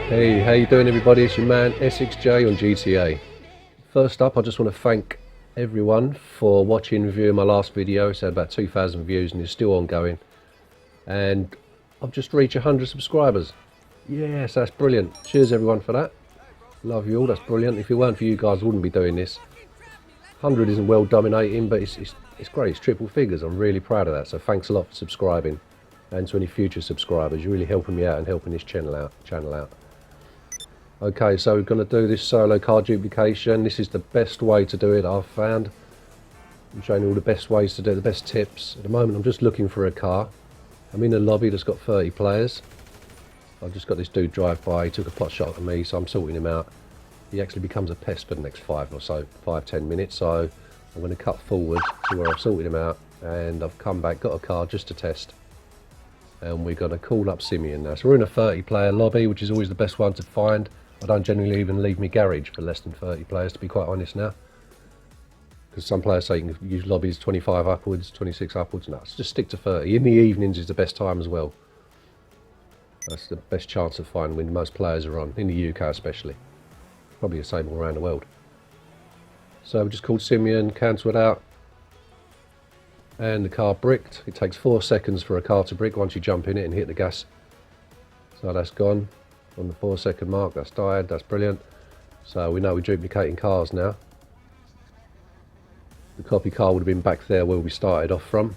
Hey, how you doing everybody? It's your man Essex JAY on GTA. First up, I just want to thank everyone for watching and viewing my last video. It's had about 2,000 views and it's still ongoing. And I've just reached 100 subscribers. Yes, that's brilliant. Cheers everyone for that. Love you all, that's brilliant. If it weren't for you guys, I wouldn't be doing this. 100 isn't well dominating, but it's great. It's triple figures. I'm really proud of that. So thanks a lot for subscribing. And to any future subscribers, you're really helping me out and helping this channel out. Okay, so we're going to do this solo car duplication. This is the best way to do it, I've found. I'm showing you all the best ways to do it, the best tips. At the moment I'm just looking for a car. I'm in a lobby that's got 30 players. I've just got this dude drive by, he took a pot shot at me, so I'm sorting him out. He actually becomes a pest for the next 5-10 minutes, so I'm going to cut forward to where I've sorted him out, and I've come back, got a car just to test. And we're going to call up Simeon now. So we're in a 30 player lobby, which is always the best one to find. I don't generally even leave my garage for less than 30 players, to be quite honest now. Because some players say you can use lobbies 25 upwards, 26 upwards. No, just stick to 30. In the evenings is the best time as well. That's the best chance of finding when most players are on, in the UK especially. Probably the same all around the world. So we just called Simeon, cancelled out. And the car bricked. It takes 4 seconds for a car to brick once you jump in it and hit the gas. So that's gone. On the 4-second mark, that's died, that's brilliant. So we know we're duplicating cars now. The copy car would have been back there where we started off from.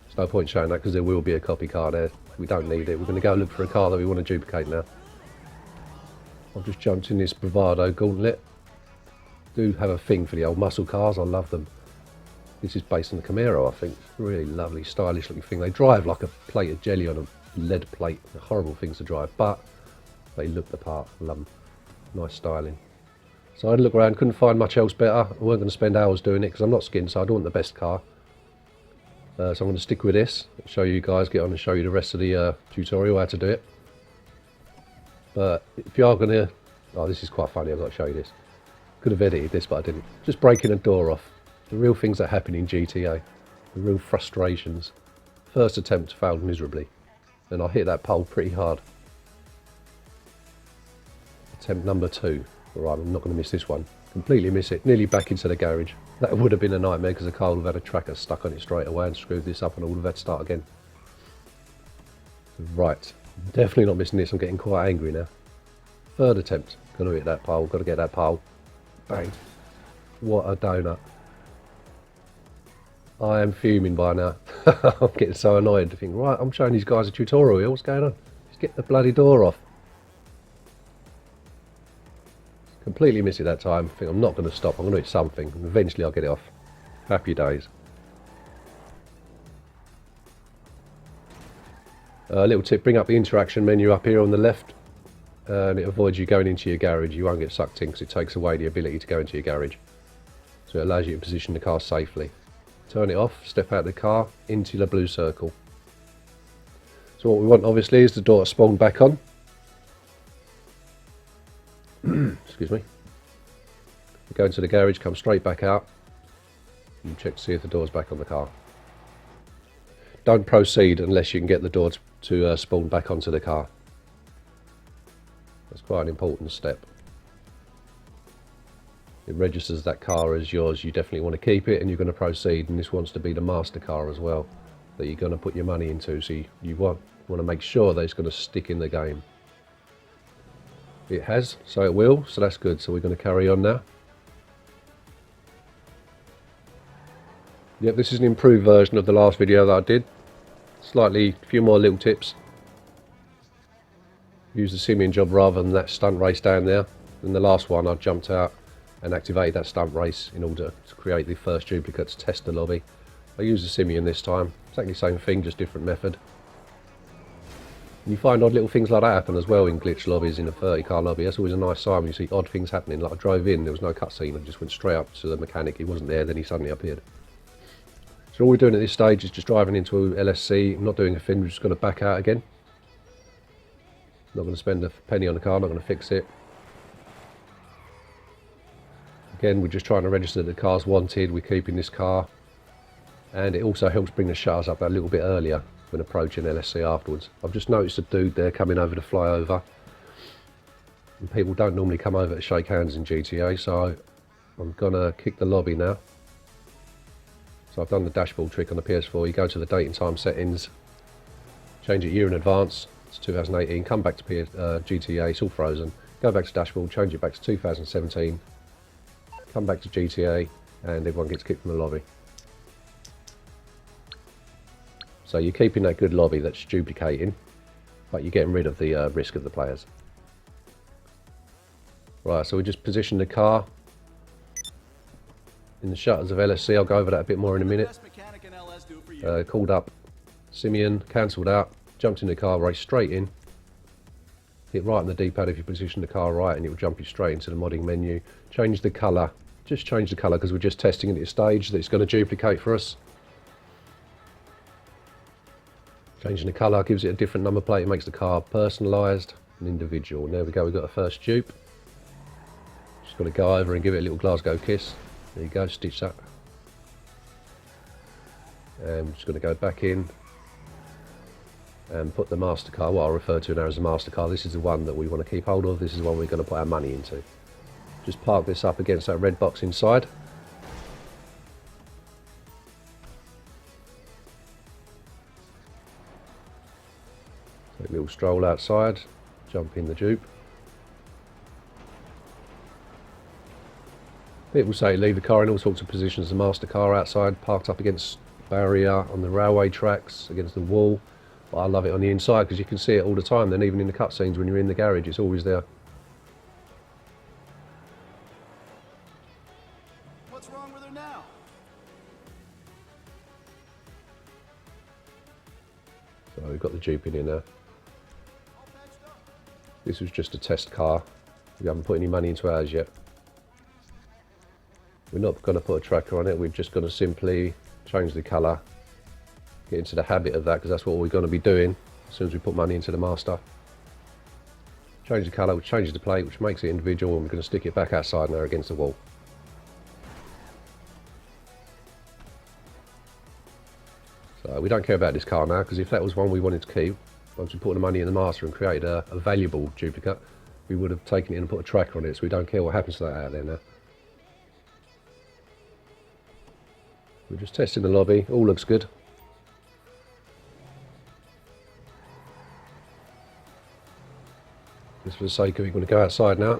There's no point showing that because there will be a copy car there. We don't need it. We're going to go look for a car that we want to duplicate now. I've just jumped in this Bravado Gauntlet. Do have a thing for the old muscle cars, I love them. This is based on the Camaro, I think. Really lovely, stylish looking thing. They drive like a plate of jelly on a lead plate. They're horrible things to drive, but they look the part. I love them. Nice styling. So I had a look around, couldn't find much else better. I weren't going to spend hours doing it because I'm not skinned, so I don't want the best car. So I'm going to stick with this. Show you guys, get on and show you the rest of the tutorial how to do it. But if you are going to... Oh, this is quite funny, I've got to show you this. Could have edited this, but I didn't. Just breaking a door off. The real things that happen in GTA. The real frustrations. First attempt failed miserably. And I hit that pole pretty hard. Attempt number 2. Alright, I'm not going to miss this one. Completely miss it. Nearly back into the garage. That would have been a nightmare because the car would have had a tracker stuck on it straight away and screwed this up and I would have had to start again. Right. Definitely not missing this. I'm getting quite angry now. Third attempt. Going to hit that pole. Got to get that pole. Bang. What a donut. I am fuming by now. I'm getting so annoyed to think, right, I'm showing these guys a tutorial here. What's going on? Just get the bloody door off. Completely missed it that time. I think I'm not going to stop. I'm going to hit something. And eventually I'll get it off. Happy days. Little tip, bring up the interaction menu up here on the left. And it avoids you going into your garage. You won't get sucked in because it takes away the ability to go into your garage. So it allows you to position the car safely. Turn it off, step out of the car, into the blue circle. So what we want obviously is the door to spawn back on. Excuse me. Go into the garage, come straight back out and check to see if the door's back on the car. Don't proceed unless you can get the door to spawn back onto the car. That's quite an important step. It registers that car as yours. You definitely want to keep it and you're going to proceed, and this wants to be the master car as well that you're going to put your money into, so you want to make sure that it's going to stick in the game. It has, so it will, so that's good. So we're going to carry on now. Yep, this is an improved version of the last video that I did. Slightly, a few more little tips. Use the Simeon job rather than that stunt race down there. In the last one I jumped out and activated that stunt race in order to create the first duplicate to test the lobby. I used the Simeon this time. Exactly the same thing, just different method. And you find odd little things like that happen as well in glitch lobbies in a 30 car lobby. That's always a nice sign when you see odd things happening. Like I drove in, there was no cutscene, I just went straight up to the mechanic, he wasn't there, then he suddenly appeared. So all we're doing at this stage is just driving into LSC, I'm not doing a thing, we're just going to back out again. Not going to spend a penny on the car, not going to fix it. Again, we're just trying to register that the car's wanted, we're keeping this car. And it also helps bring the shutters up that little bit earlier when approaching LSC afterwards. I've just noticed a dude there coming over the flyover. And people don't normally come over to shake hands in GTA, so I'm gonna kick the lobby now. So I've done the dashboard trick on the PS4. You go to the date and time settings, change it year in advance, it's 2018, come back to GTA, it's all frozen. Go back to dashboard, change it back to 2017, come back to GTA, and everyone gets kicked from the lobby. So you're keeping that good lobby that's duplicating, but you're getting rid of the risk of the players. Right, so we just positioned the car in the shutters of LSC. I'll go over that a bit more in a minute. Called up Simeon, cancelled out, jumped in the car, raced straight in. Hit right on the D-pad if you position the car right, and it will jump you straight into the modding menu. Change the colour. Just change the colour because we're just testing at this stage that it's going to duplicate for us. Changing the colour gives it a different number plate. It makes the car personalised and individual. And there we go, we've got a first dupe. Just got to go over and give it a little Glasgow kiss. There you go, stitch that. And I'm just going to go back in and put the master car, what I refer to now as the master car. This is the one that we want to keep hold of. This is the one we're going to put our money into. Just park this up against that red box inside. Take a little stroll outside, jump in the dupe. People say leave the car in all sorts of positions. The master car outside, parked up against barrier on the railway tracks, against the wall. But I love it on the inside because you can see it all the time. Then even in the cutscenes when you're in the garage, it's always there. What's wrong with her now? So we've got the dupe in here now. This was just a test car. We haven't put any money into ours yet. We're not going to put a tracker on it. We're just going to simply change the colour. Get into the habit of that because that's what we're going to be doing as soon as we put money into the master. Change the colour, which changes the plate, which makes it individual, and we're going to stick it back outside now against the wall. So we don't care about this car now because if that was one we wanted to keep, once we put the money in the master and created a valuable duplicate, we would have taken it and put a tracker on it, so we don't care what happens to that out there now. We're just testing the lobby, all looks good. Just for the sake of it, we're going to go outside now.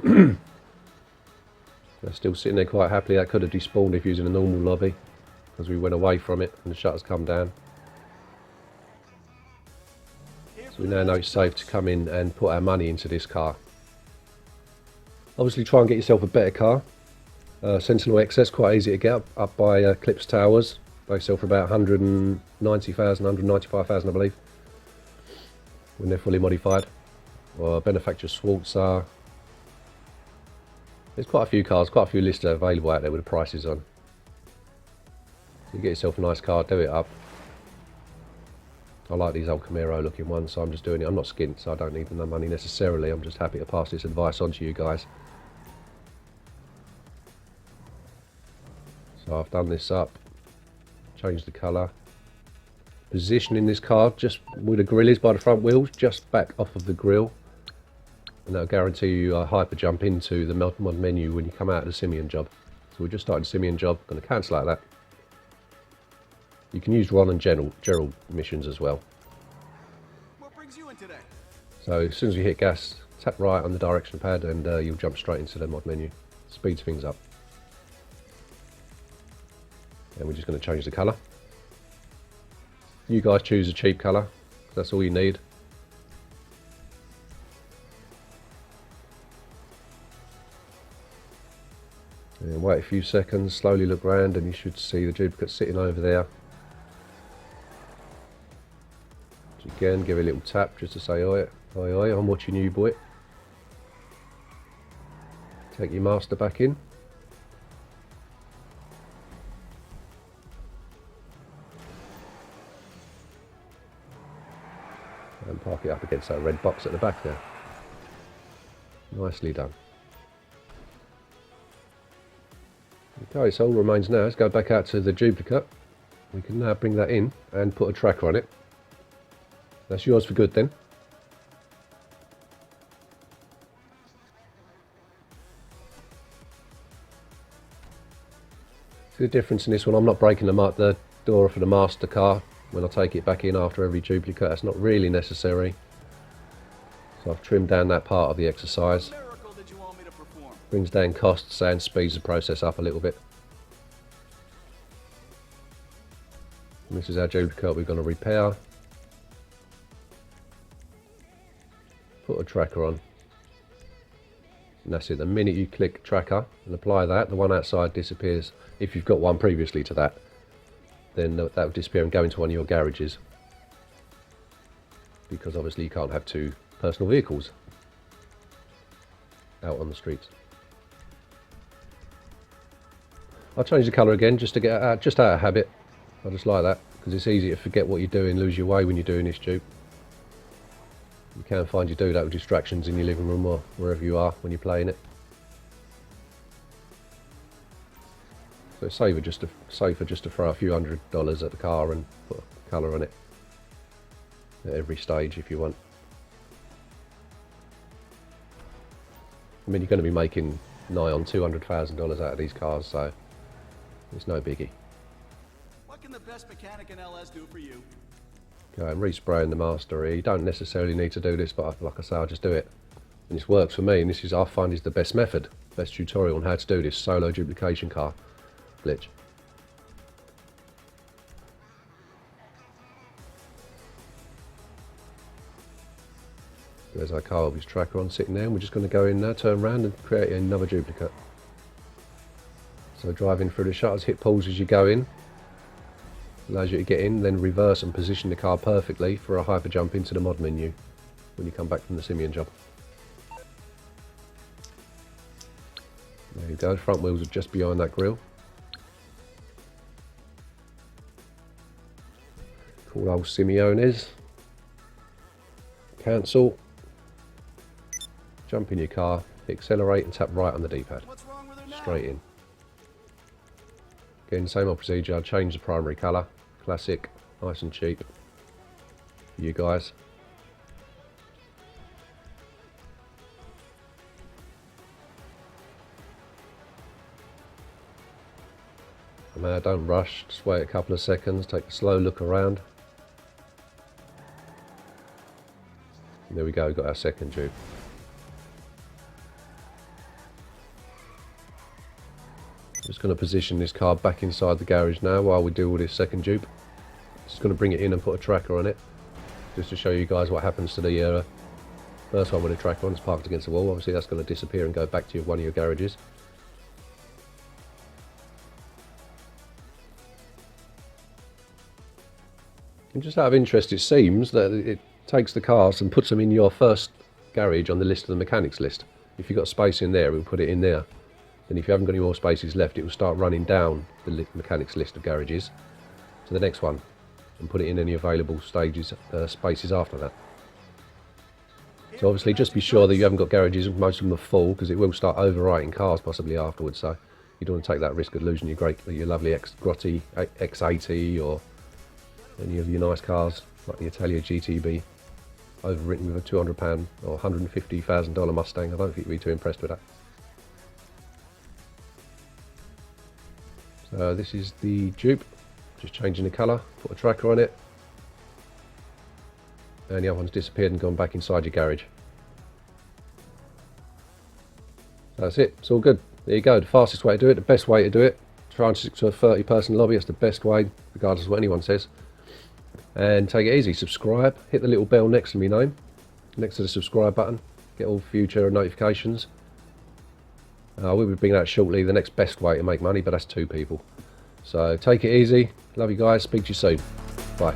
They're still sitting there quite happily. That could have despawned if using a normal lobby because we went away from it and the shutters come down. So we now know it's safe to come in and put our money into this car. Obviously try and get yourself a better car. Sentinel XS, quite easy to get up by Clips Towers. They sell for about 190,000, 195,000 I believe, when they're fully modified. Or Benefactor Schwarzer. There's quite a few cars, quite a few lists available out there with the prices on. So you get yourself a nice car, do it up. I like these old Camaro looking ones, so I'm just doing it. I'm not skint, so I don't need the money necessarily. I'm just happy to pass this advice on to you guys. So I've done this up, changed the colour. Positioning this car just where the grill is by the front wheels, just back off of the grill. And that'll guarantee you a hyper jump into the mod menu when you come out of the Simeon job. So we just started the Simeon job, going to cancel out that. You can use Ron and Gerald missions as well. What brings you in today? So as soon as you hit gas, tap right on the direction pad and you'll jump straight into the mod menu. Speeds things up. And we're just going to change the colour. You guys choose a cheap colour, that's all you need. And wait a few seconds, slowly look round and you should see the duplicate sitting over there. So again, give it a little tap just to say oi, oi, oi, I'm watching you boy. Take your master back in. And park it up against that red box at the back there. Nicely done. Okay, so all remains now is go back out to the duplicate. We can now bring that in and put a tracker on it. That's yours for good then. The difference in this one, I'm not breaking the door for the master car when I take it back in after every duplicate. That's not really necessary. So I've trimmed down that part of the exercise. Miracle did you want me to perform? Brings down costs and speeds the process up a little bit. And this is our duplicate we're going to repair. Put a tracker on. And that's it. The minute you click tracker and apply that, the one outside disappears. If you've got one previously to that, then that will disappear and go into one of your garages. Because obviously you can't have two personal vehicles out on the streets. I'll change the colour again just to get out of habit. I just like that because it's easy to forget what you're doing, lose your way when you're doing this dupe. You can find you do that with distractions in your living room or wherever you are when you're playing it. So it's safer just to throw a few $100s at the car and put a colour on it at every stage if you want. I mean, you're going to be making nigh on $200,000 out of these cars, so it's no biggie. What can the best mechanic in LS do for you? Go and respraying the master here. You don't necessarily need to do this, but like I say, I'll just do it. And this works for me, and this is, I find, is the best method, best tutorial on how to do this solo duplication car glitch. There's our car with his tracker on sitting there, and we're just going to go in now, turn around and create another duplicate. So driving through the shutters, hit pause as you go in. Allows you to get in, then reverse and position the car perfectly for a hyper jump into the mod menu when you come back from the Simeon job. There you go, front wheels are just behind that grille. Call old Simeones. Cancel. Jump in your car, accelerate and tap right on the D-pad. What's wrong with her now? Straight in. Again, same old procedure. I'll change the primary colour. Classic, nice and cheap for you guys. Now don't rush, just wait a couple of seconds, take a slow look around. And there we go, got our second dupe. Just going to position this car back inside the garage now while we do all this second dupe. Just going to bring it in and put a tracker on it, just to show you guys what happens to the first one with a tracker on. It's parked against the wall. Obviously that's going to disappear and go back to one of your garages. And just out of interest, it seems that it takes the cars and puts them in your first garage on the list of the mechanics list. If you've got space in there, it will put it in there. Then if you haven't got any more spaces left, it will start running down the mechanics list of garages to the next one and put it in any available spaces after that. So obviously just be sure that you haven't got garages, most of them are full, because it will start overwriting cars possibly afterwards, so you don't want to take that risk of losing your lovely Grotti X80 or any of your nice cars like the Italia GTB overwritten with a £200 or $150,000 Mustang. I don't think you'd be too impressed with that. So this is the dupe, just changing the colour, put a tracker on it, and the other one's disappeared and gone back inside your garage. That's it, it's all good. There you go, the fastest way to do it, the best way to do it. Try and stick to a 30-person lobby, that's the best way, regardless of what anyone says. And take it easy, subscribe, hit the little bell next to my name, next to the subscribe button, get all future notifications. We'll be bringing out shortly the next best way to make money, but that's 2 people. So take it easy, love you guys, speak to you soon, bye.